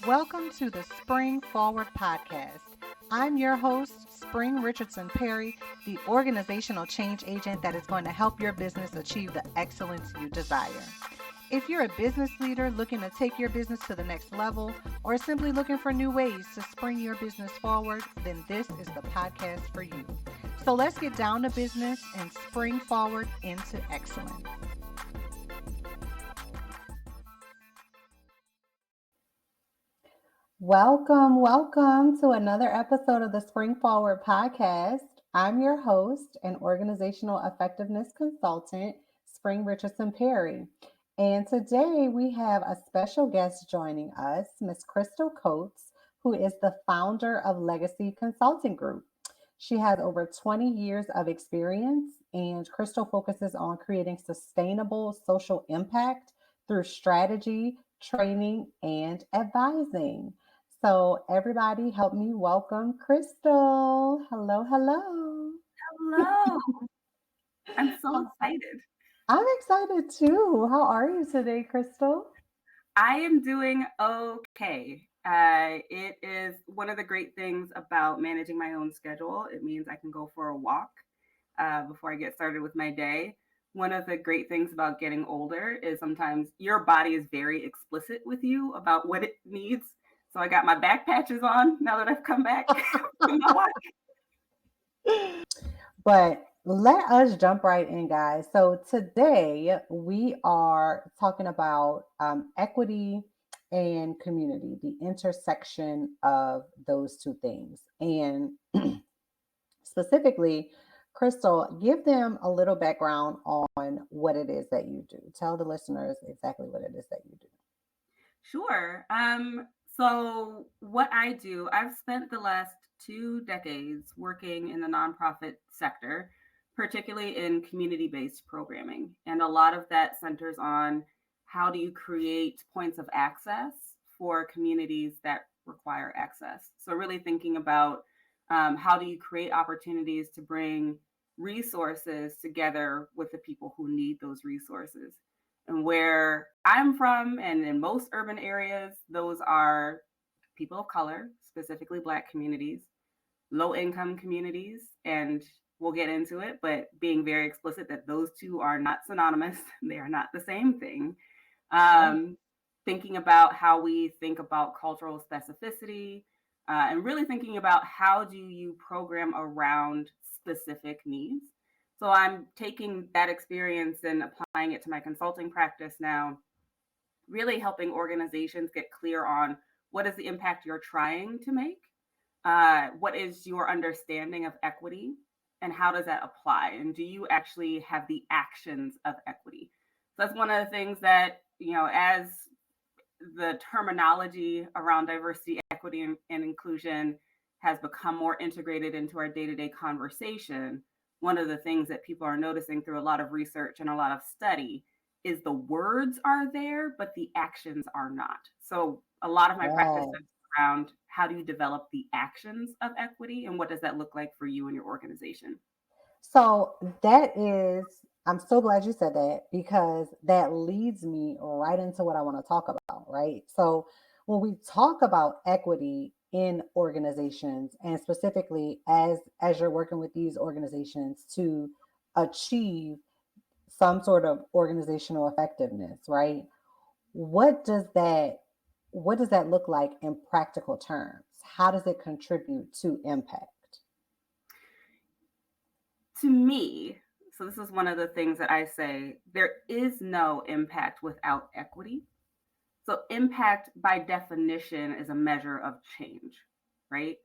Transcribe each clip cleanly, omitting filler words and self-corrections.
Welcome to the Spring Forward Podcast. I'm your host, Spring Richardson-Perry, the organizational change agent that is going to help your business achieve the excellence you desire. If you're a business leader looking to take your business to the next level or simply looking for new ways to spring your business forward, then this is the podcast for you. So let's get down to business and spring forward into excellence. Welcome to another episode of the Spring Forward Podcast. I'm your host and organizational effectiveness consultant, Spring Richardson-Perry. And today we have a special guest joining us, Miss Crystal Coates, who is the founder of Legacy Consulting Group. She has over 20 years of experience, and Crystal focuses on creating sustainable social impact through strategy, training, and advising. So, everybody, help me welcome Crystal. Hello, hello. Hello. I'm so excited. I'm excited too. How are you today, Crystal? I am doing okay. It is one of the great things about managing my own schedule. It means I can go for a walk before I get started with my day. One of the great things about getting older is sometimes your body is very explicit with you about what it needs. So I got my back patches on now that I've come back from my walk. But let us jump right in, guys. So, today we are talking about equity and community, the intersection of those two things. And specifically, Crystal, give them a little background on what it is that you do. Tell the listeners exactly what it is that you do. Sure. So what I do, I've spent the last 2 decades working in the nonprofit sector, particularly in community-based programming. And a lot of that centers on how do you create points of access for communities that require access. So really thinking about how do you create opportunities to bring resources together with the people who need those resources. And where I'm from, and in most urban areas, those are people of color, specifically Black communities, low income communities, and we'll get into it, but being very explicit that those two are not synonymous, they are not the same thing. Right. Um, Thinking about how we think about cultural specificity, and really thinking about how do you program around specific needs. So I'm taking that experience and applying it to my consulting practice now, really helping organizations get clear on what is the impact you're trying to make, what is your understanding of equity, and how does that apply? And do you actually have the actions of equity? So that's one of the things that, as the terminology around diversity, equity, and inclusion has become more integrated into our day to day conversation, one of the things that people are noticing through a lot of research and a lot of study is the words are there, but the actions are not. So a lot of my practice Yes. is around how do you develop the actions of equity and what does that look like for you and your organization? So I'm so glad you said that because that leads me right into what I want to talk about, right? So, when we talk about equity in organizations, and specifically as you're working with these organizations to achieve some sort of organizational effectiveness, right? What does that what does that look like in practical terms? How does it contribute to impact? To me, so this is one of the things that I say there is no impact without equity. So, impact by definition is a measure of change, right?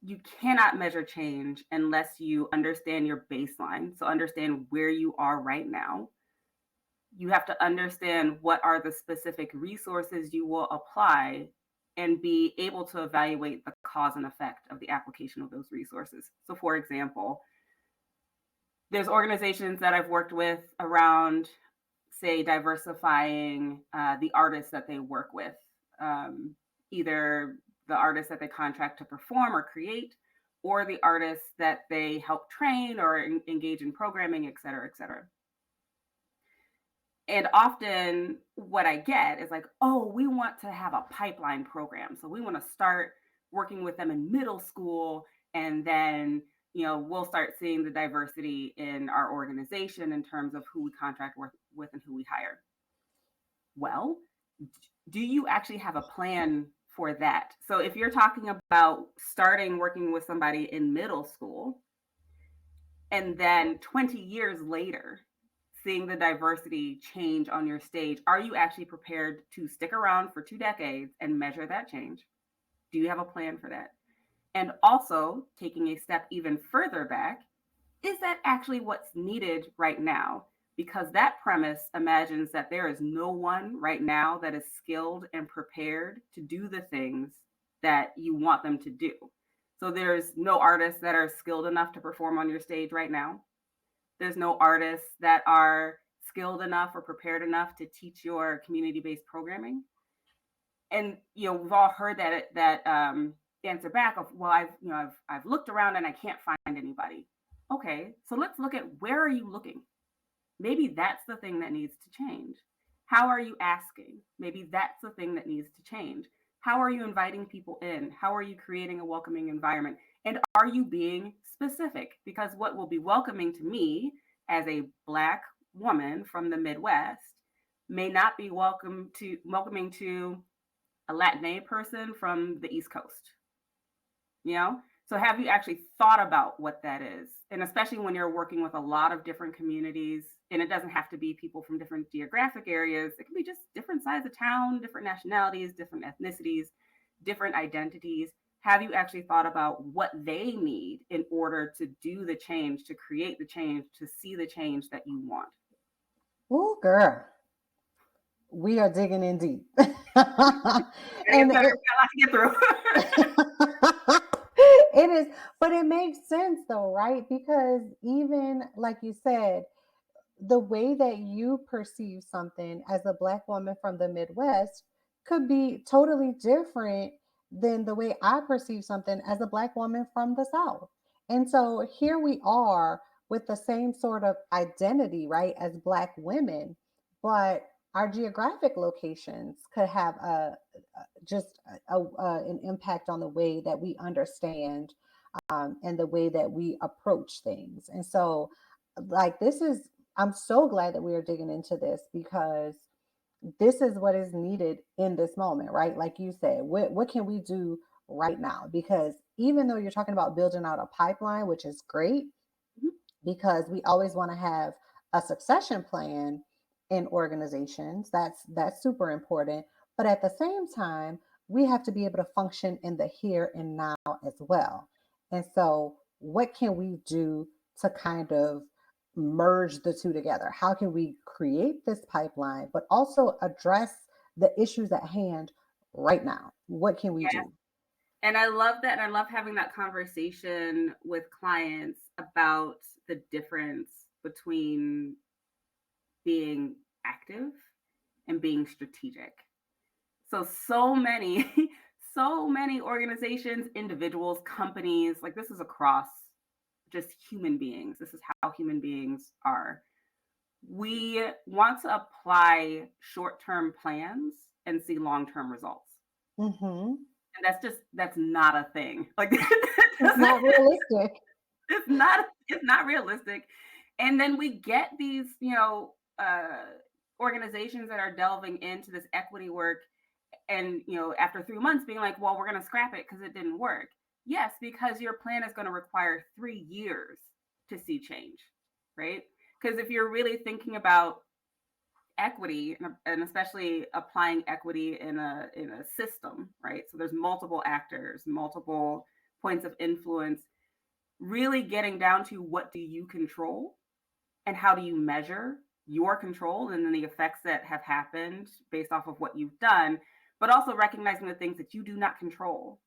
You cannot measure change unless you understand your baseline. So, understand where you are right now. You have to understand what are the specific resources you will apply and be able to evaluate the cause and effect of the application of those resources. So, for example, there's organizations that I've worked with around, say, diversifying the artists that they work with, um, either the artists that they contract to perform or create, or the artists that they help train or engage in programming, et cetera, et cetera. And often what I get is like, oh, we want to have a pipeline program. So we want to start working with them in middle school, and then we'll start seeing the diversity in our organization in terms of who we contract with and who we hire. Well, do you actually have a plan for that? So if you're talking about starting working with somebody in middle school, and then 20 years later seeing the diversity change on your stage, are you actually prepared to stick around for 2 decades and measure that change? Do you have a plan for that? And also, taking a step even further back, is that actually what's needed right now? Because that premise imagines that there is no one right now that is skilled and prepared to do the things that you want them to do. So there's no artists that are skilled enough to perform on your stage right now. There's no artists that are skilled enough or prepared enough to teach your community-based programming. And we've all heard that answer back of, well, I've looked around and I can't find anybody. Okay, so let's look at, where are you looking? Maybe that's the thing that needs to change. How are you asking? Maybe that's the thing that needs to change. How are you inviting people in? How are you creating a welcoming environment? And are you being specific? Because what will be welcoming to me as a Black woman from the Midwest may not be welcoming to a Latina person from the East Coast. You know? So have you actually thought about what that is? And especially when you're working with a lot of different communities, and it doesn't have to be people from different geographic areas. It can be just different size of town, different nationalities, different ethnicities, different identities. Have you actually thought about what they need in order to do the change, to create the change, to see the change that you want? Oh, girl, we are digging in deep. We And got a lot to get through. it is, but it makes sense though, right? Because even like you said, the way that you perceive something as a Black woman from the Midwest could be totally different than the way I perceive something as a Black woman from the South. And so here we are with the same sort of identity, right, as Black women, but our geographic locations could have just an impact on the way that we understand and the way that we approach things. And so, like, I'm so glad that we are digging into this because this is what is needed in this moment, right? Like you said, what can we do right now? Because even though you're talking about building out a pipeline, which is great, because we always want to have a succession plan in organizations. That's super important. But at the same time, we have to be able to function in the here and now as well. And so, what can we do to kind of merge the two together? How can we create this pipeline, but also address the issues at hand right now? What can we Yeah. do? And I love that. And I love having that conversation with clients about the difference between being active and being strategic. So many, so many organizations, individuals, companies, like, this is across just human beings. This is how human beings are. We want to apply short term plans and see long term results. Hmm. And that's not a thing. Like, It's not realistic. it's not realistic. And then we get these, organizations that are delving into this equity work, and after 3 months being like, well, we're going to scrap it because it didn't work. Yes, because your plan is going to require 3 years to see change, right? Because if you're really thinking about equity, and especially applying equity in a system, right? So there's multiple actors, multiple points of influence, really getting down to, what do you control and how do you measure your control, and then the effects that have happened based off of what you've done, but also recognizing the things that you do not control.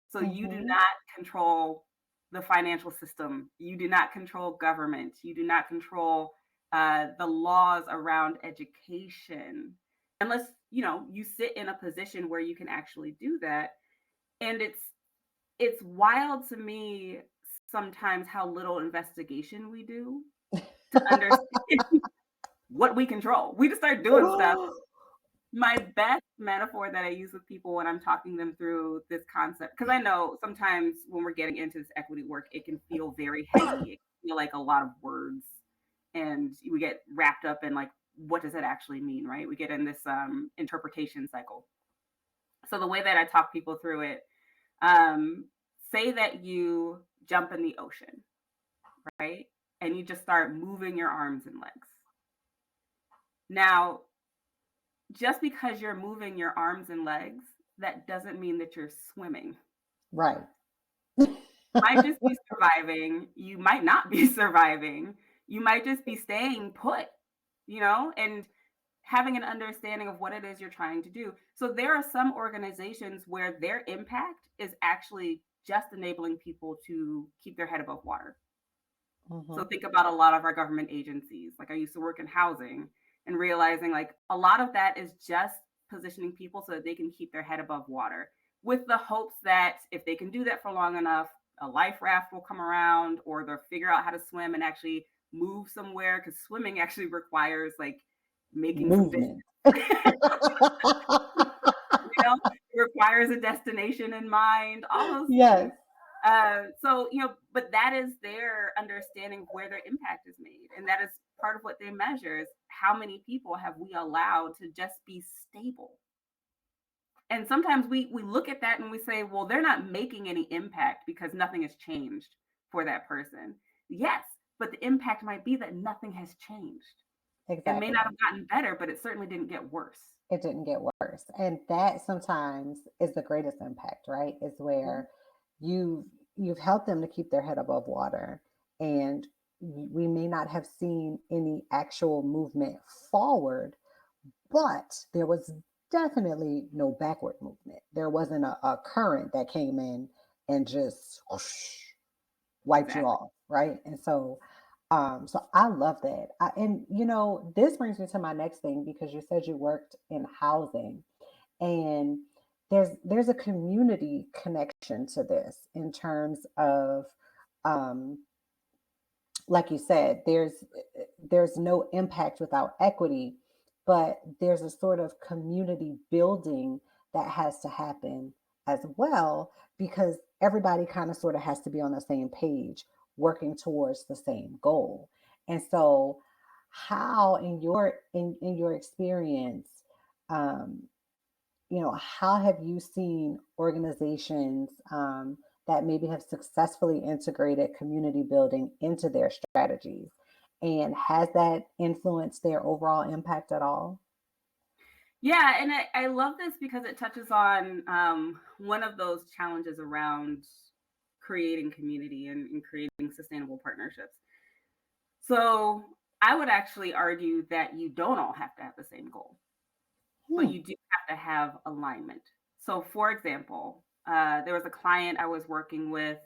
So you do Hmm. not control the financial system. You do not control government. You do not control the laws around education, unless you sit in a position where you can actually do that. And it's wild to me sometimes how little investigation we do to understand what we control. We just start doing stuff. My best metaphor that I use with people when I'm talking them through this concept, because I know sometimes when we're getting into this equity work, it can feel very heady. It can feel like a lot of words, and we get wrapped up in like, what does it actually mean, right? We get in this interpretation cycle. So the way that I talk people through it, um, say that you jump in the ocean, right? And you just start moving your arms and legs. Now, just because you're moving your arms and legs, that doesn't mean that you're swimming. Right. You might just be surviving. You might not be surviving. You might just be staying put, and having an understanding of what it is you're trying to do. So there are some organizations where their impact is actually just enabling people to keep their head above water. So Hmm. think about a lot of our government agencies. Like I used to work in housing and realizing like a lot of that is just positioning people so that they can keep their head above water with the hopes that if they can do that for long enough, a life raft will come around or they'll figure out how to swim and actually move somewhere because swimming actually requires like making some Movement. distance. It requires a destination in mind, all those Yes, things. But that is their understanding of where their impact is made. And that is part of what they measure is how many people have we allowed to just be stable. And sometimes we look at that and we say, well, they're not making any impact because nothing has changed for that person. Yes, but the impact might be that nothing has changed. It may exactly. not have gotten better, but it certainly didn't get worse. It didn't get worse. And that sometimes is the greatest impact, right? Is Mhm. where you've you've helped them to keep their head above water. And we may not have seen any actual movement forward, but there was definitely no backward movement. There wasn't a current that came in and just whoosh, wiped you Exactly. off, right? And so I love that. And this brings me to my next thing because you said you worked in housing, and there's a community connection to this in terms of, um, like you said, there's no impact without equity, but there's a sort of community building that has to happen as well because everybody kind of sort of has to be on the same page, working towards the same goal. And so, how in your experience, um, how have you seen organizations that maybe have successfully integrated community building into their strategies? And has that influenced their overall impact at all? Yeah, and I love this because it touches on one of those challenges around creating community and creating sustainable partnerships. So I would actually argue that you don't all have to have the same goal, but Hmm. you do have to have alignment. So, for example, there was a client I was working with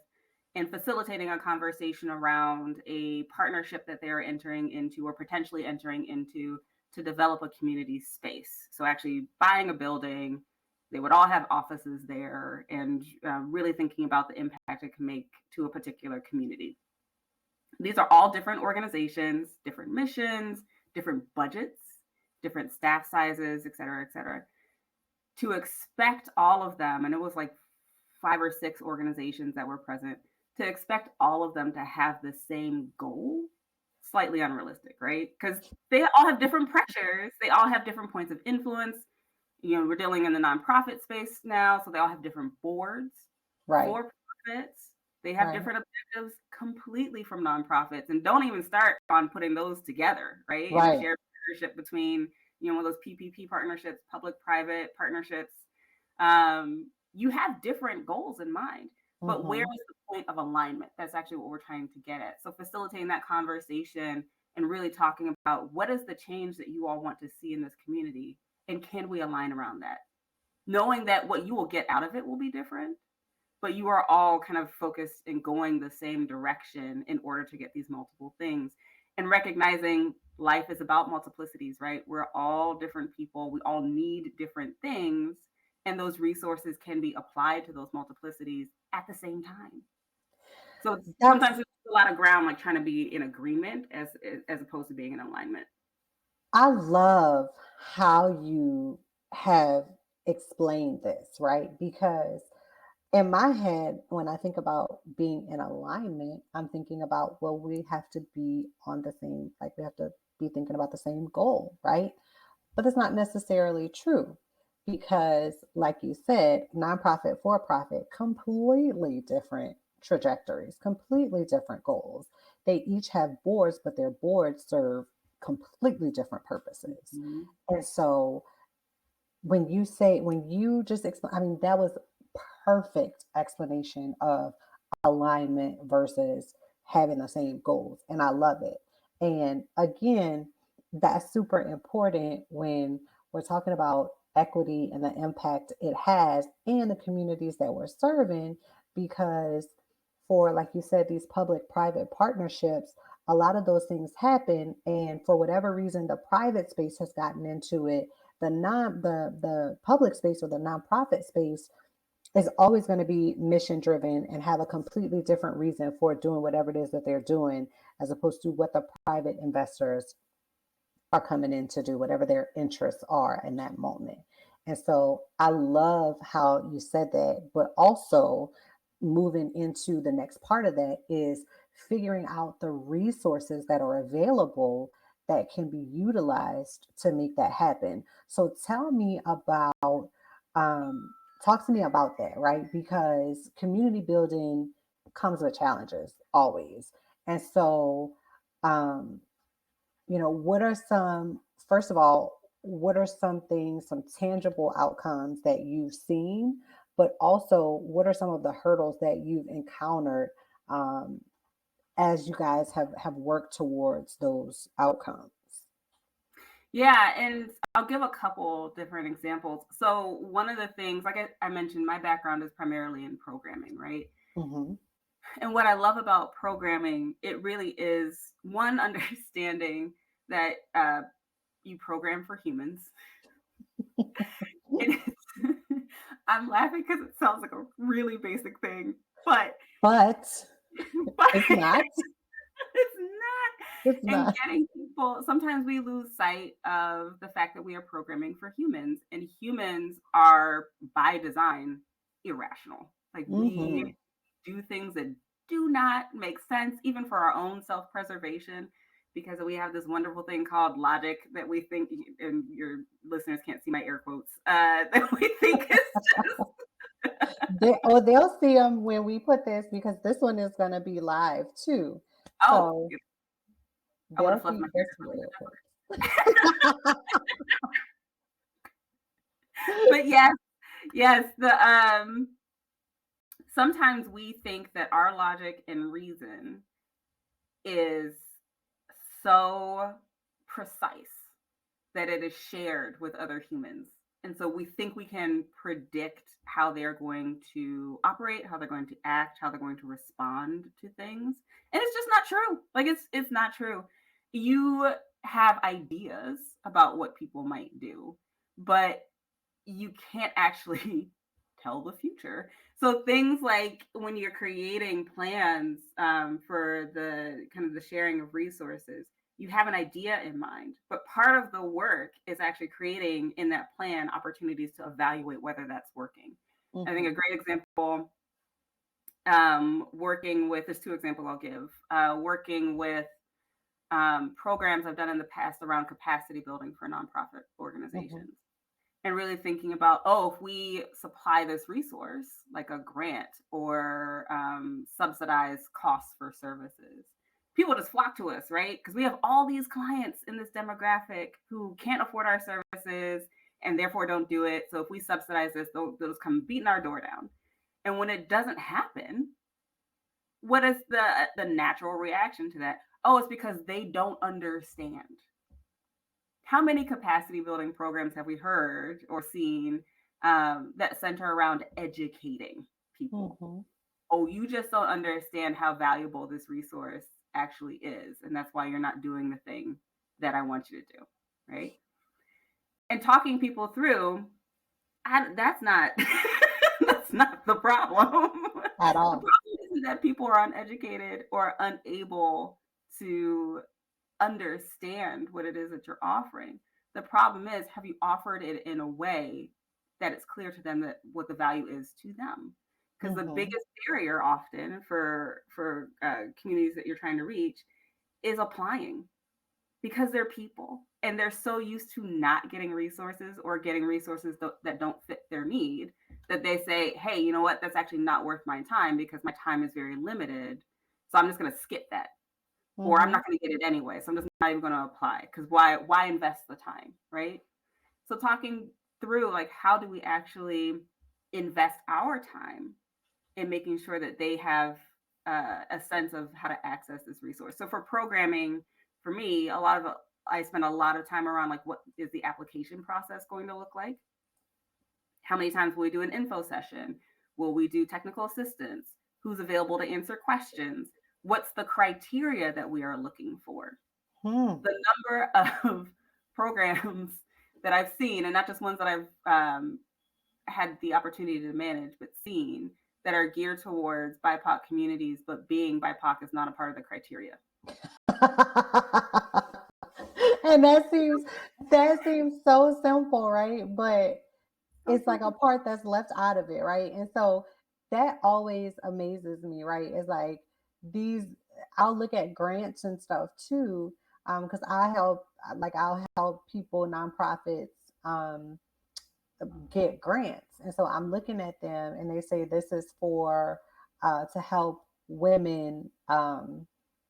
and facilitating a conversation around a partnership that they're entering into or potentially entering into to develop a community space. So, actually buying a building, they would all have offices there and really thinking about the impact it can make to a particular community. These are all different organizations, different missions, different budgets, different staff sizes, et cetera, et cetera. To expect all of them, and it was like 5 or 6 organizations that were present, to expect all of them to have the same goal, slightly unrealistic, right? Because they all have different pressures, they all have different points of influence. We're dealing in the nonprofit space now, so they all have different boards. Right, For profits, they have right, different objectives completely from nonprofits, and don't even start on putting those together, right? In a right. shared partnership between, one of those PPP partnerships, public-private partnerships. You have different goals in mind, but where Hmm. is the point of alignment? That's actually what we're trying to get at. So facilitating that conversation and really talking about what is the change that you all want to see in this community, and can we align around that? Knowing that what you will get out of it will be different, but you are all kind of focused in going the same direction in order to get these multiple things and recognizing life is about multiplicities, right? We're all different people, we all need different things, and those resources can be applied to those multiplicities at the same time. So That's sometimes it's a lot of ground like trying to be in agreement as opposed to being in alignment. I love how you have explained this, right? Because in my head, when I think about being in alignment, I'm thinking about, well, we have to be on the same, like we have to be thinking about the same goal, right? But it's not necessarily true because, like you said, nonprofit, for profit, completely different trajectories, completely different goals. They each have boards, but their boards serve completely different purposes. Mhm. And so when you just explain, I mean, that was perfect explanation of alignment versus having the same goals. And I love it. And again, that's super important when we're talking about equity and the impact it has in the communities that we're serving, because for, like you said, these public private partnerships, a lot of those things happen. And for whatever reason, the private space has gotten into it, the public space or the nonprofit space is always going to be mission driven and have a completely different reason for doing whatever it is that they're doing, as opposed to what the private investors are coming in to do, whatever their interests are in that moment. And so I love how you said that, but also moving into the next part of that is figuring out the resources that are available that can be utilized to make that happen. So tell me about, um, talk to me about that, right? Because community building comes with challenges always. And so, um, what are some, first of all, what are some things, some tangible outcomes that you've seen, but also what are some of the hurdles that you've encountered, um, as you guys have worked towards those outcomes? Yeah, and I'll give a couple different examples. So, one of the things, like I mentioned, my background is primarily in programming, right? Hmm. And what I love about programming, it really is one, understanding that you program for humans. And I'm laughing because it sounds like a really basic thing, but But but it's not. it's not. It's And not. getting people, sometimes we lose sight of the fact that we are programming for humans, and humans are by design irrational. Like Hmm. we do things that do not make sense, even for our own self preservation, because we have this wonderful thing called logic that we think, and your listeners can't see my air quotes, that we think is just, They'll see them when we put this, because this one is going to be live too. oh, So I would have they'll fluffed see, my they'll fingers see really the good. airports. But yes, yes, the sometimes we think that our logic and reason is so precise that it is shared with other humans. And so we think we can predict how they're going to operate, how they're going to act, how they're going to respond to things. And it's just not true. Like it's not true. You have ideas about what people might do, but you can't actually tell the future. So things like when you're creating plans for the kind of the sharing of resources, you have an idea in mind, but part of the work is actually creating in that plan opportunities to evaluate whether that's working. I think a Hmm. great example, working with, there's two examples I'll give, working with programs I've done in the past around capacity building for nonprofit Hmm. organizations, and really thinking about, oh, if we supply this resource like a grant or subsidized costs for services, people just flock to us, right? Because we have all these clients in this demographic who can't afford our services and therefore don't do it. So if we subsidize this, they'll just come beating our door down. And when it doesn't happen, what is the natural reaction to that? Oh, it's because they don't understand. How many capacity building programs have we heard or seen that center around educating people? Hmm. Oh, you just don't understand how valuable this resource actually is. And that's why you're not doing the thing that I want you to do. Right. And talking people through, that's not that's not the problem. At The all. problem isn't that people are uneducated or unable to understand what it is that you're offering. The problem is, have you offered it in a way that it's clear to them that what the value is to them? Because the Mm-hmm. biggest barrier often for communities that you're trying to reach is applying, because they're people and they're so used to not getting resources or getting resources that don't fit their need, that they say, hey, you know what, that's actually not worth my time because my time is very limited, so I'm just going to skip that, or I'm Mm-hmm. not going to get it anyway, so I'm just not even going to apply, because why invest the time, right? So talking through, like, how do we actually invest our time in making sure that they have a sense of how to access this resource. So for programming, for me, I spend a lot of time around, like, what is the application process going to look like? How many times will we do an info session? Will we do technical assistance? Who's available to answer questions? What's the criteria that we are looking for? Hmm. The number of programs that I've seen, and not just ones that I've had the opportunity to manage, but seen, that are geared towards BIPOC communities, but being BIPOC is not a part of the criteria. And that seems so simple, right? But So it's like a simple. part that's left out of it, right? And so that always amazes me, right? It's like these I'll look at grants and stuff too, because I'll help people, nonprofits, um, get grants. And so I'm looking at them and they say this is for to help women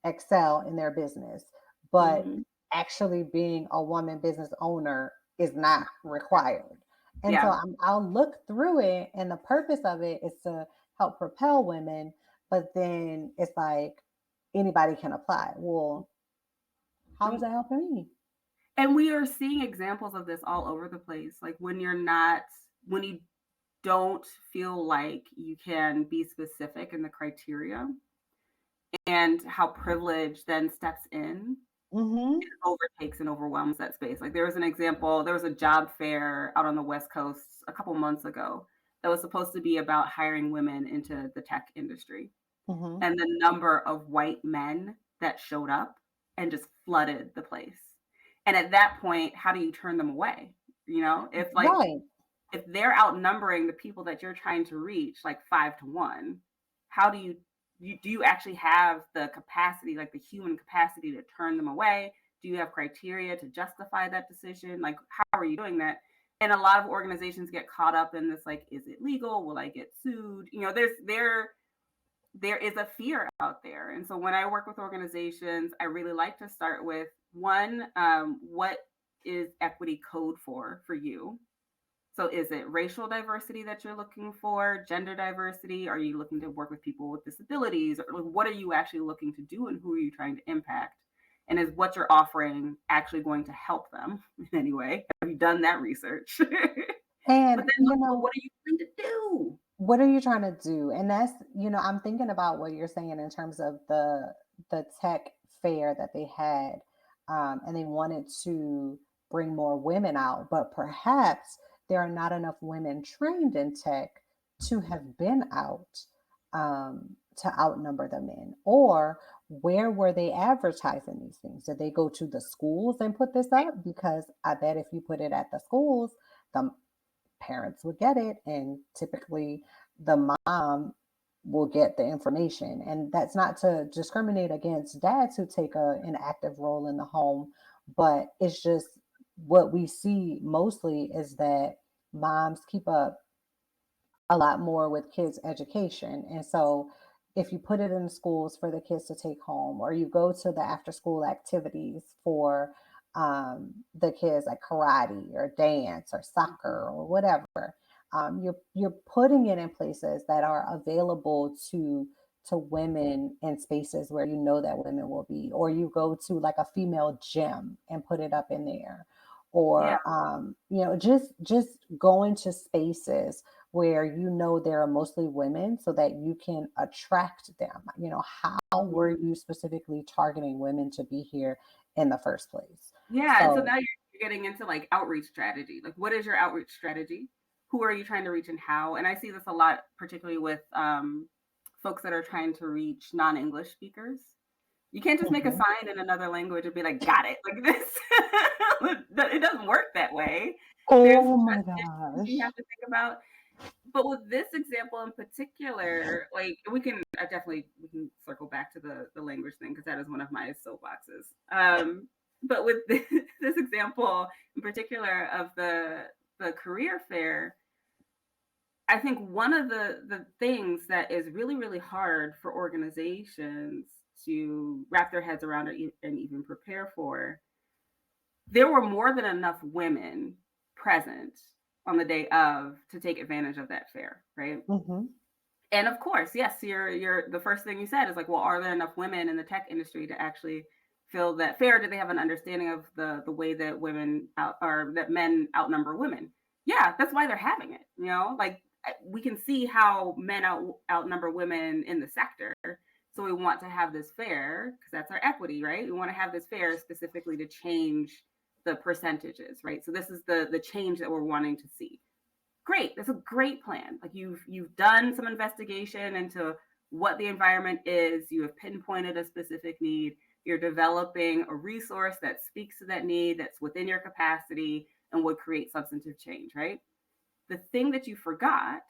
excel in their business. But Hmm. actually being a woman business owner is not required. And so Yeah. I'll look through it, and the purpose of it is to help propel women. But then it's like anybody can apply. Well, how is that helping me? And we are seeing examples of this all over the place. Like, when you don't feel like you can be specific in the criteria, and how privilege then steps in, Mm-hmm. overtakes and overwhelms that space. Like, there was an example, there was a job fair out on the West Coast a couple months ago that was supposed to be about hiring women into the tech industry. Mm-hmm. And the number of white men that showed up and just flooded the place. And at that point, how do you turn them away? You know, Right. if they're outnumbering the people that you're trying to reach, like 5 to 1, how do you actually have the capacity, like the human capacity, to turn them away? Do you have criteria to justify that decision? Like, how are you doing that? And a lot of organizations get caught up in this, like, is it legal? Will I get sued? You know, there is a fear out there. And so when I work with organizations, I really like to start with one, what is equity code for you? So is it racial diversity that you're looking for, gender diversity? Are you looking to work with people with disabilities? Or what are you actually looking to do, and who are you trying to impact? And is what you're offering actually going to help them in any way? Have you done that research? But And then also, what are you going to do? what are you trying to do? And that's, I'm thinking about what you're saying in terms of the tech fair that they had, and they wanted to bring more women out, but perhaps there are not enough women trained in tech to have been out, to outnumber the men. Or where were they advertising these things? Did they go to the schools and put this up? Because I bet if you put it at the schools, the parents would get it, and typically the mom will get the information. And that's not to discriminate against dads who take an active role in the home, but it's just what we see mostly is that moms keep up a lot more with kids' education. And so if you put it in the schools for the kids to take home, or you go to the after school activities for the kids, like karate or dance or soccer or whatever, you're putting it in places that are available to women, in spaces where you know that women will be. Or you go to like a female gym and put it up in there. Yeah. Or just going to spaces where you know there are mostly women, so that you can attract them. How were Mhm. you specifically targeting women to be here in the first place? Yeah, and so So, now you're getting into, like, outreach strategy. Like, what is your outreach strategy? Who are you trying to reach, and how? And I see this a lot, particularly with folks that are trying to reach non-English speakers. You can't just make a Mhm. sign in another language and be like, got it, like this. It doesn't work that way. There's Oh my trust issues you gosh. have to think about. But with this example in particular, like we can I definitely we can circle back to the language thing because that is one of my soapboxes. But with this example in particular of the career fair, I think one of the things that is really really hard for organizations to wrap their heads around and even prepare for, there were more than enough women present on the day of to take advantage of that fair, right? Mhm. And of course, yes, you're the first thing you said is like, well, are there enough women in the tech industry to actually feel that fair? Do they have an understanding of the way that women out or that men outnumber women? Yeah, that's why they're having it. Like we can see how men outnumber women in the sector. So we want to have this fair because that's our equity, right? We want to have this fair specifically to change the percentages, right? So this is the change that we're wanting to see. Great, that's a great plan. Like you've done some investigation into what the environment is, you have pinpointed a specific need, you're developing a resource that speaks to that need, that's within your capacity and would create substantive change, right? The thing that you forgot,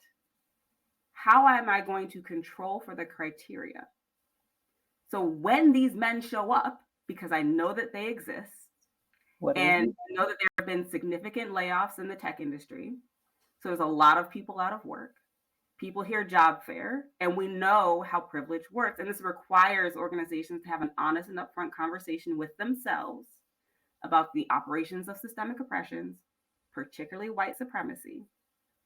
how am I going to control for the criteria? So when these men show up, because I know that they exist, What do we and do? I know that there have been significant layoffs in the tech industry, so there's a lot of people out of work. People hear job fair, and we know how privilege works. And this requires organizations to have an honest and upfront conversation with themselves about the operations of systemic oppressions, particularly white supremacy.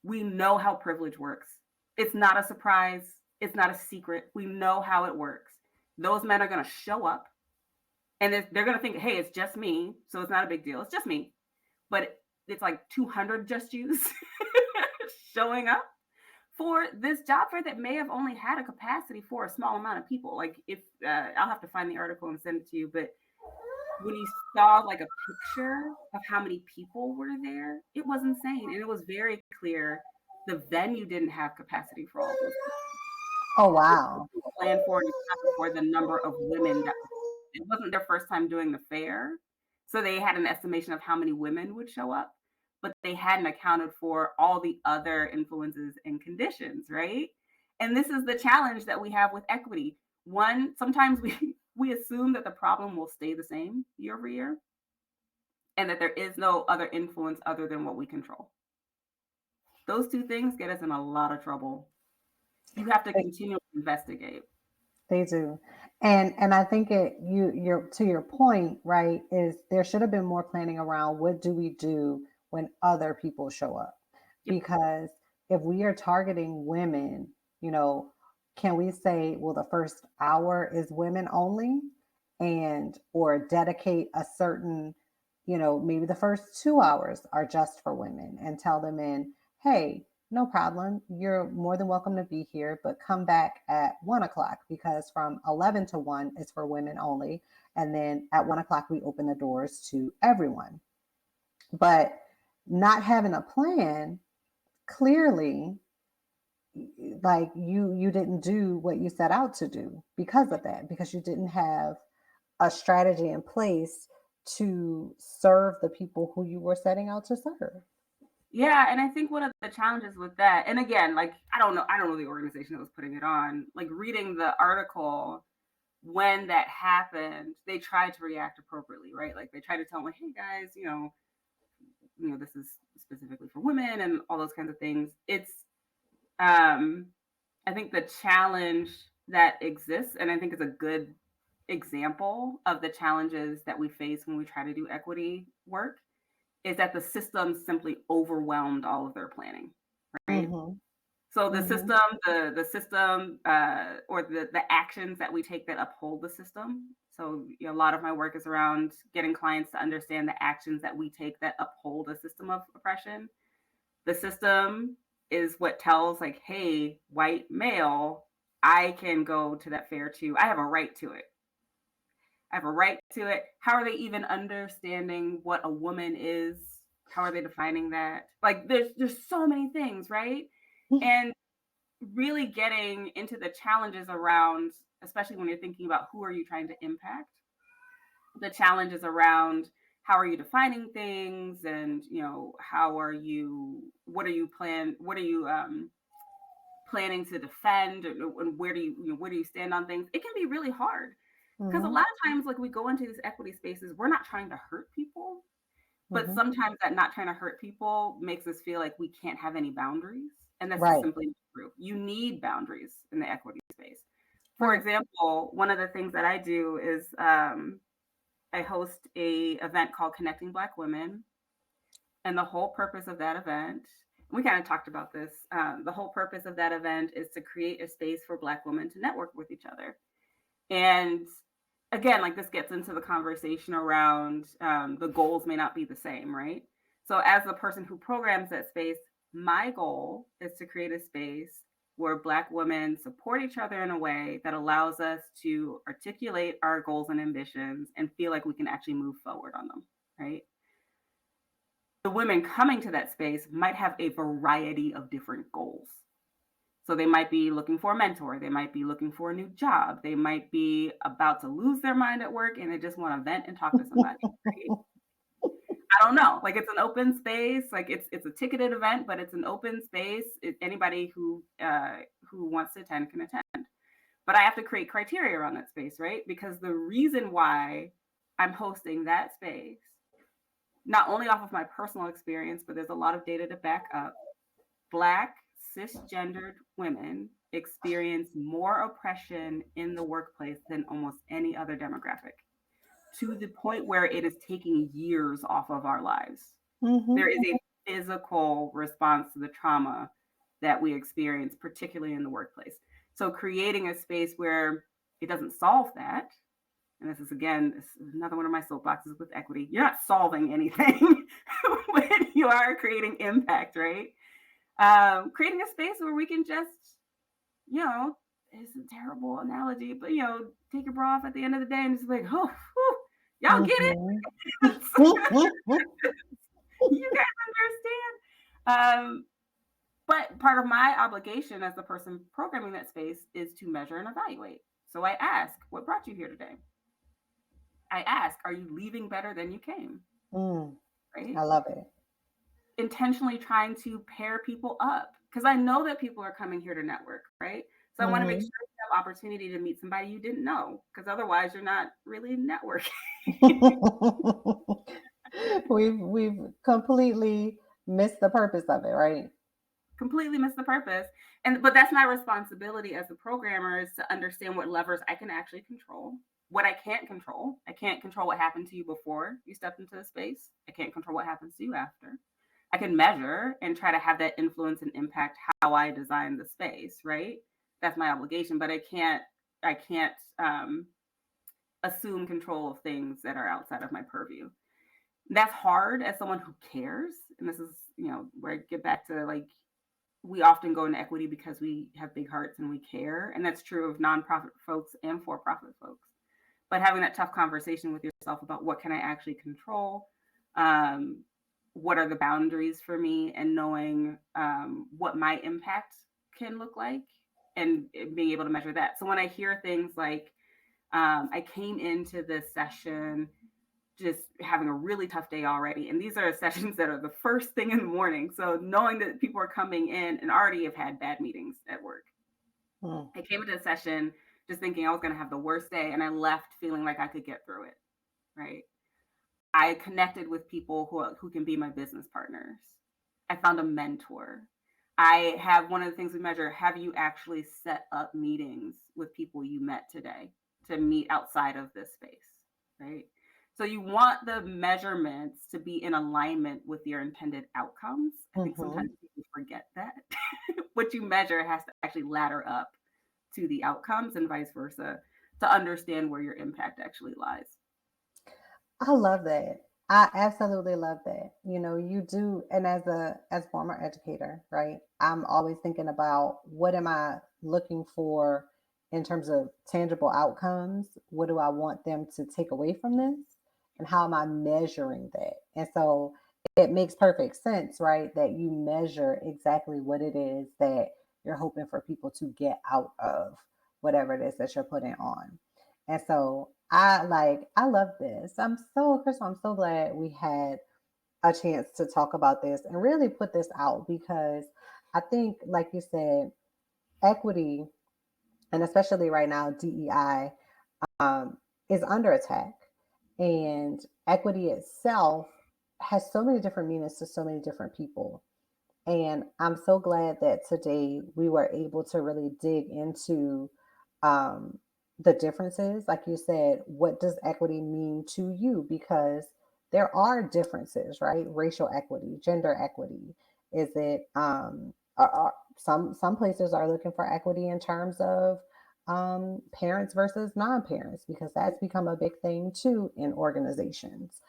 We know how privilege works. It's not a surprise, it's not a secret. We know how it works. Those men are going to show up and they're going to think, hey, it's just me. So it's not a big deal. It's just me. But it's like 200 just yous showing up for this job fair that may have only had a capacity for a small amount of people. Like if I'll have to find the article and send it to you, but when you saw like a picture of how many people were there, it was insane, and it was very clear the venue didn't have capacity for all of those people. Oh It wow. wasn't planned for and accounted for the number of women that it wasn't their first time doing the fair, so they had an estimation of how many women would show up, but they hadn't accounted for all the other influences and conditions, right? And this is the challenge that we have with equity. One, sometimes we we assume that the problem will stay the same year over year and that there is no other influence other than what we control. Those two things get us in a lot of trouble. You have to They, continue to investigate. they do. And I think you're to your point, right, is there should have been more planning around what do we do when other people show up? Yep. Because if we are targeting women, you know, can we say, well, the first hour is women only and or dedicate a certain, maybe the first 2 hours are just for women and tell them in, hey, no problem. You're more than welcome to be here, but come back at 1 o'clock because from 11 to 1 is for women only. And then at 1 o'clock, we open the doors to everyone. But not having a plan, clearly, like you didn't do what you set out to do because of that, because you didn't have a strategy in place to serve the people who you were setting out to serve. Yeah, and I think one of the challenges with that, and again, like I don't know the organization that was putting it on. Like reading the article when that happened, they tried to react appropriately, right? Like they tried to tell them, like, hey guys, this is specifically for women and all those kinds of things. It's um I think the challenge that exists, and I think it's a good example of the challenges that we face when we try to do equity work, is that the system simply overwhelmed all of their planning, right? Mm-hmm. So Mm-hmm. the system, or the actions that we take that uphold the system. So a lot of my work is around getting clients to understand the actions that we take that uphold a system of oppression. The system is what tells, like, hey, white male, I can go to that fair too. I have a right to it. I have a right to it. How are they even understanding what a woman is? How are they defining that? Like there's so many things, right? And really getting into the challenges around, especially when you're thinking about who are you trying to impact, the challenges around how are you defining things, and how are you, what are you planning to defend, and where do you stand on things. It can be really hard because a Mhm. lot of times, like, we go into these equity spaces, we're not trying to hurt people, but Mhm. sometimes that not trying to hurt people makes us feel like we can't have any boundaries, and that's just Right. simply not true. You need boundaries in the equity space. For Right. example, one of the things that I do is I host a event called Connecting Black Women, and the whole purpose of that event, we kind of talked about this. The whole purpose of that event is to create a space for Black women to network with each other. And again, like, this gets into the conversation around the goals may not be the same, right? So, as the person who programs that space, my goal is to create a space where Black women support each other in a way that allows us to articulate our goals and ambitions and feel like we can actually move forward on them, right? The women coming to that space might have a variety of different goals. So they might be looking for a mentor, they might be looking for a new job, they might be about to lose their mind at work and they just want to vent and talk to somebody, right? I don't know. Like, it's an open space, like, it's a ticketed event, but it's an open space. Anybody who wants to attend can attend. But I have to create criteria around that space, right? Because the reason why I'm hosting that space, not only off of my personal experience, but there's a lot of data to back up, Black cisgendered women experience more oppression in the workplace than almost any other demographic, to the point where it is taking years off of our lives. There Mhm. is a physical response to the trauma that we experience, particularly in the workplace. So, creating a space where it doesn't solve that, and this is, again, this is another one of my soapboxes with equity. You're not solving anything when you are creating impact, right? Creating a space where we can just, you know, it's a terrible analogy, but, take your bra off at the end of the day and just like, oh, whew, y'all get it? Mhm. Mhm. You guys understand. But part of my obligation as the person programming that space is to measure and evaluate. So I ask, what brought you here today? I ask, are you leaving better than you came? Mm, Right? I love it. Intentionally trying to pair people up because I know that people are coming here to network, right? So I want to make sure Mhm. you have opportunity to meet somebody you didn't know, because otherwise you're not really networking. We've completely missed the purpose of it, right? Completely miss the purpose. And but that's my responsibility as a programmer, is to understand what levers I can actually control, what I can't control. I can't control what happened to you before you stepped into the space. I can't control what happens to you after. I can measure and try to have that influence and impact how I design the space, right? That's my obligation, but I can't assume control of things that are outside of my purview. That's hard as someone who cares. And this is, where I get back to, like, we often go into equity because we have big hearts and we care. And that's true of nonprofit folks and for profit folks. But having that tough conversation with yourself about what can I actually control, um, what are the boundaries for me, and knowing what my impact can look like, and being able to measure that. So when I hear things like, I came into this session just having a really tough day already. And these are sessions that are the first thing in the morning. So knowing that people are coming in and already have had bad meetings at work. Mm. I came into the session just thinking I was going to have the worst day, and I left feeling like I could get through it. Right. I connected with people who can be my business partners. I found a mentor. I have, one of the things we measure, have you actually set up meetings with people you met today to meet outside of this space, right? So you want the measurements to be in alignment with your intended outcomes. I think sometimes Mhm. people forget that. What you measure has to actually ladder up to the outcomes and vice versa, to understand where your impact actually lies. I love that. I absolutely love that. You do, and as former educator, right? I'm always thinking about what am I looking for in terms of tangible outcomes? What do I want them to take away from this? And how am I measuring that? And so it makes perfect sense, right? That you measure exactly what it is that you're hoping for people to get out of whatever it is that you're putting on. And so I love this. Crystal, I'm so glad we had a chance to talk about this and really put this out, because I think, like you said, equity, and especially right now, DEI, um, is under attack. And equity itself has so many different meanings to so many different people. And I'm so glad that today we were able to really dig into um, the differences. Like you said, what does equity mean to you? Because there are differences, right? Racial equity, gender equity. Is it some places are looking for equity in terms of parents versus non-parents, because that's become a big thing too in organizations.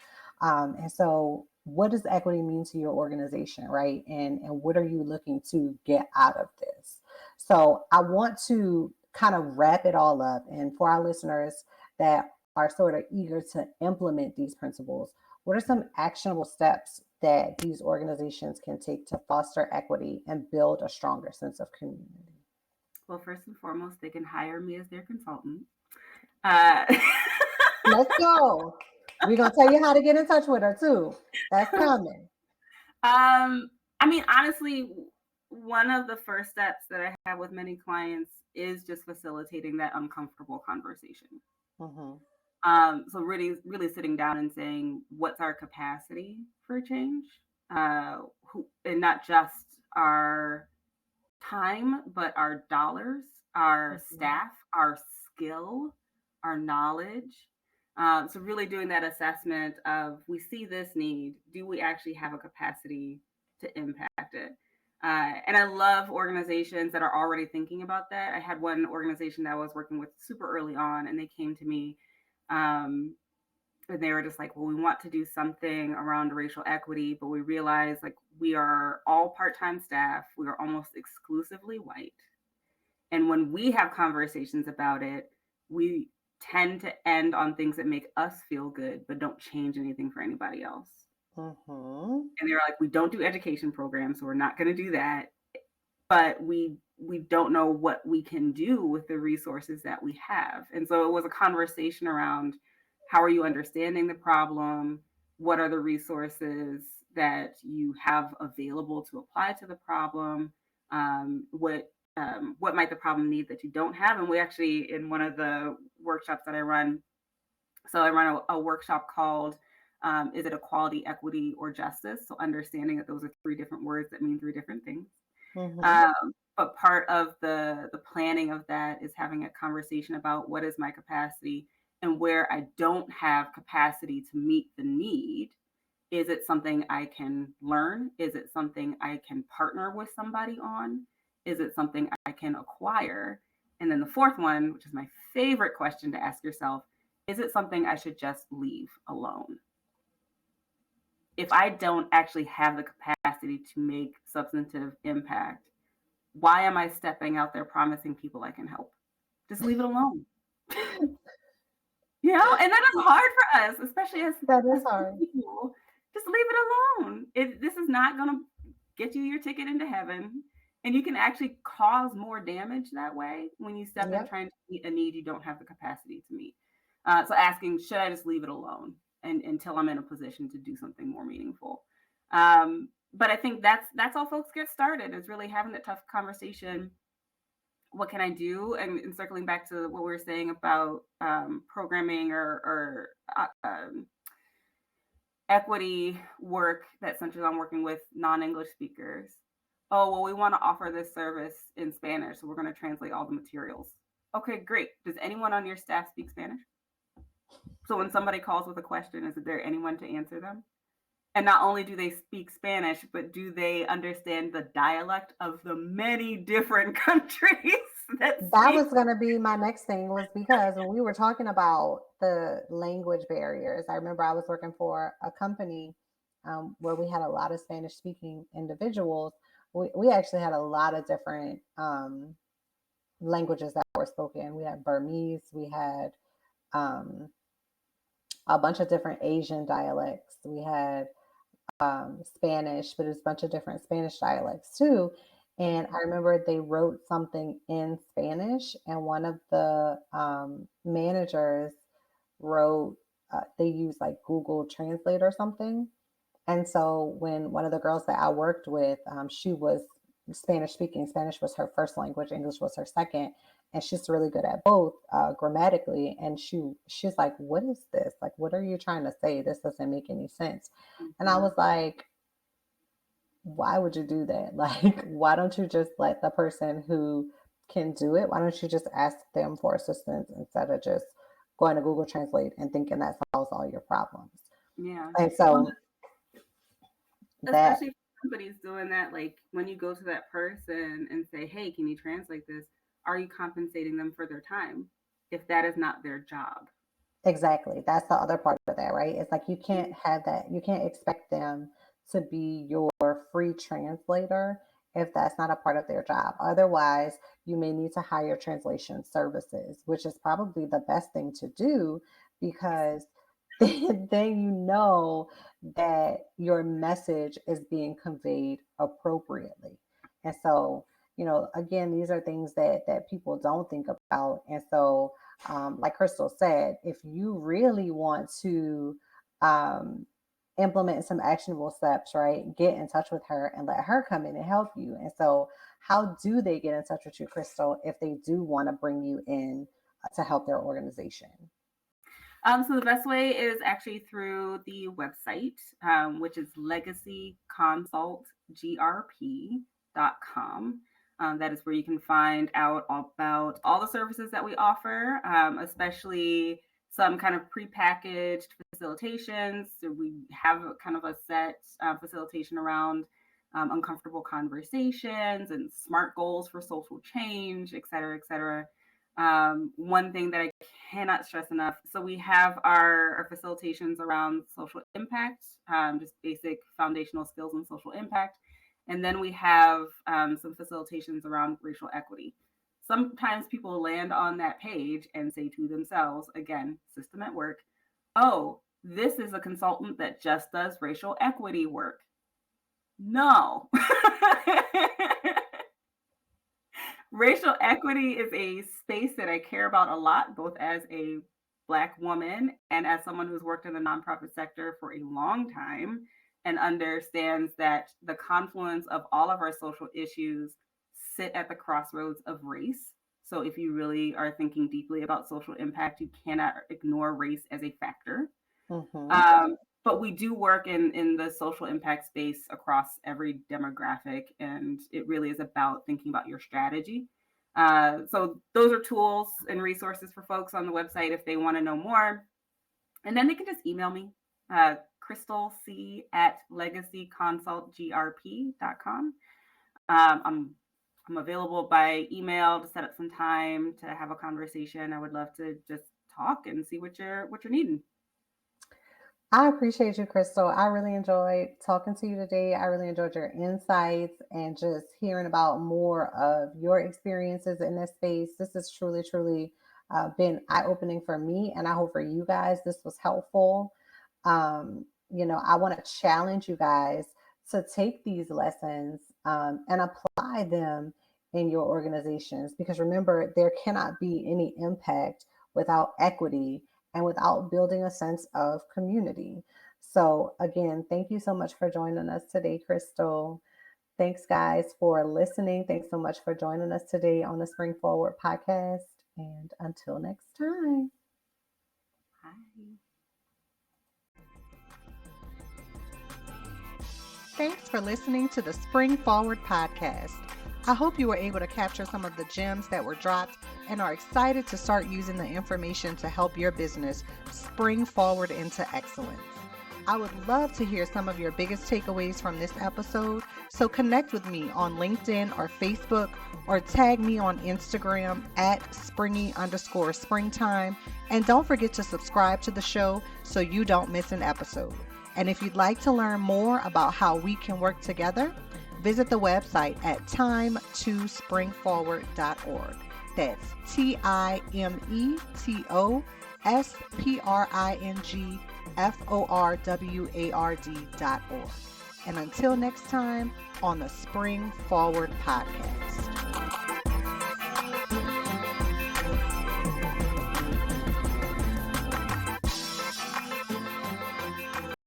And so, what does equity mean to your organization, right? And what are you looking to get out of this? So, I want to kind of wrap it all up. And for our listeners that are sort of eager to implement these principles, what are some actionable steps that these organizations can take to foster equity and build a stronger sense of community? Well, first and foremost, they can hire me as their consultant. Uh, Let's go. We're going to tell you how to get in touch with her too. That's coming. I mean, honestly, one of the first steps that I have with many clients is just facilitating that uncomfortable conversation. Mm-hmm. So really, really sitting down and saying, what's our capacity for change? And not just our time, but our dollars, our Mm-hmm. staff, our skill, our knowledge. So really doing that assessment of, we see this need, do we actually have a capacity to impact it? And I love organizations that are already thinking about that. I had one organization that I was working with super early on, and they came to me, um, and they were just like, well, we want to do something around racial equity, but we realize like we are all part-time staff, we are almost exclusively white, and when we have conversations about it, we tend to end on things that make us feel good but don't change anything for anybody else. Mm-hmm. And they're like, we don't do education programs, so we're not going to do that, but we don't know what we can do with the resources that we have. And so it was a conversation around, how are you understanding the problem? What are the resources that you have available to apply to the problem? What might the problem need that you don't have? And we actually, in one of the workshops that I run, so I run a workshop called, is it equality, equity, or justice? So understanding that those are three different words that mean three different things. Mm-hmm. But part of the planning of that is having a conversation about, what is my capacity, and where I don't have capacity to meet the need. Is it something I can learn? Is it something I can partner with somebody on? Is it something I can acquire? And then the fourth one, which is my favorite question to ask yourself, is it something I should just leave alone? If I don't actually have the capacity to make substantive impact, why am I stepping out there promising people I can help? Just leave it alone. And that is hard for us, especially That is as hard. people. Just leave it alone. This is not going to get you your ticket into heaven, and you can actually cause more damage that way when you step in Yep. trying to meet a need you don't have the capacity to meet. So asking, should I just leave it alone until I'm in a position to do something more meaningful? But I think that's how folks get started, is really having that tough conversation. What can I do? And circling back to what we were saying about programming or equity work that centers on working with non-English speakers. Oh, well, we want to offer this service in Spanish, so we're going to translate all the materials. Okay, great. Does anyone on your staff speak Spanish? So when somebody calls with a question, is there anyone to answer them? And not only do they speak Spanish, but do they understand the dialect of the many different countries that That speak? was going to be my next thing, was because when we were talking about the language barriers, I remember I was working for a company where we had a lot of Spanish speaking individuals. We actually had a lot of different languages that were spoken. We had Burmese, we had um, a bunch of different Asian dialects, we had Spanish, but it's a bunch of different Spanish dialects too. And I remember they wrote something in Spanish, and one of the managers wrote, they used like Google Translate or something. And so when one of the girls that I worked with, she was Spanish speaking. Spanish was her first language, English was her second, and she's really good at both grammatically. And she's like, "What is this? Like, what are you trying to say? This doesn't make any sense." And I Mm-hmm. was like, "Why would you do that? Like, why don't you just let the person who can do it? Why don't you just ask them for assistance instead of just going to Google Translate and thinking that solves all your problems?" Yeah. And Well, so that especially if somebody's doing that, like when you go to that person and say, "Hey, can you translate this?" Are you compensating them for their time if that is not their job? Exactly. That's the other part of that, right? It's like you Mm. can't have that. You can't expect them to be your free translator if that's not a part of their job. Otherwise, you may need to hire translation services, which is probably the best thing to do Yes. because then you know that your message is being conveyed appropriately. And so, again, these are things that people don't think about. And so, like Crystal said, if you really want to um, implement some actionable steps, right, get in touch with her and let her come in and help you. And so, how do they get in touch with you, Crystal, if they do want to bring you in to help their organization? So the best way is actually through the website, which is legacyconsultgrp.com. That is where you can find out about all the services that we offer, especially some kind of prepackaged facilitations. So we have kind of a set facilitation around uncomfortable conversations and SMART goals for social change, et cetera, et cetera. One thing that I cannot stress enough. So we have our facilitations around social impact, just basic foundational skills in social impact. And then we have some facilitations around racial equity. Sometimes people land on that page and say to themselves, again, system at work, oh, this is a consultant that just does racial equity work. No. Racial equity is a space that I care about a lot, both as a Black woman and as someone who's worked in the nonprofit sector for a long time and understands that the confluence of all of our social issues sit at the crossroads of race. So if you really are thinking deeply about social impact, you cannot ignore race as a factor. Mm-hmm. But we do work in the social impact space across every demographic, and it really is about thinking about your strategy. So those are tools and resources for folks on the website if they want to know more. And then they can just email me, Crystal C at legacyconsultgrp.com. I'm available by email to set up some time to have a conversation. I would love to just talk and see what you're needing. I appreciate you, Crystal. I really enjoyed talking to you today. I really enjoyed your insights and just hearing about more of your experiences in this space. This has truly, truly been eye opening for me, and I hope for you guys this was helpful. I want to challenge you guys to take these lessons and apply them in your organizations because remember, there cannot be any impact without equity and without building a sense of community. So, again, thank you so much for joining us today, Crystal. Thanks, guys, for listening. Thanks so much for joining us today on the Spring Forward podcast. And until next time. Hi. Thanks for listening to the Spring Forward podcast. I hope you were able to capture some of the gems that were dropped and are excited to start using the information to help your business spring forward into excellence. I would love to hear some of your biggest takeaways from this episode, so connect with me on LinkedIn or Facebook or tag me on Instagram at springy_springtime. And don't forget to subscribe to the show so you don't miss an episode. And if you'd like to learn more about how we can work together, visit the website at time2springforward.org. That's TIMETOSPRINGFORWARD.org. And until next time on the Spring Forward Podcast.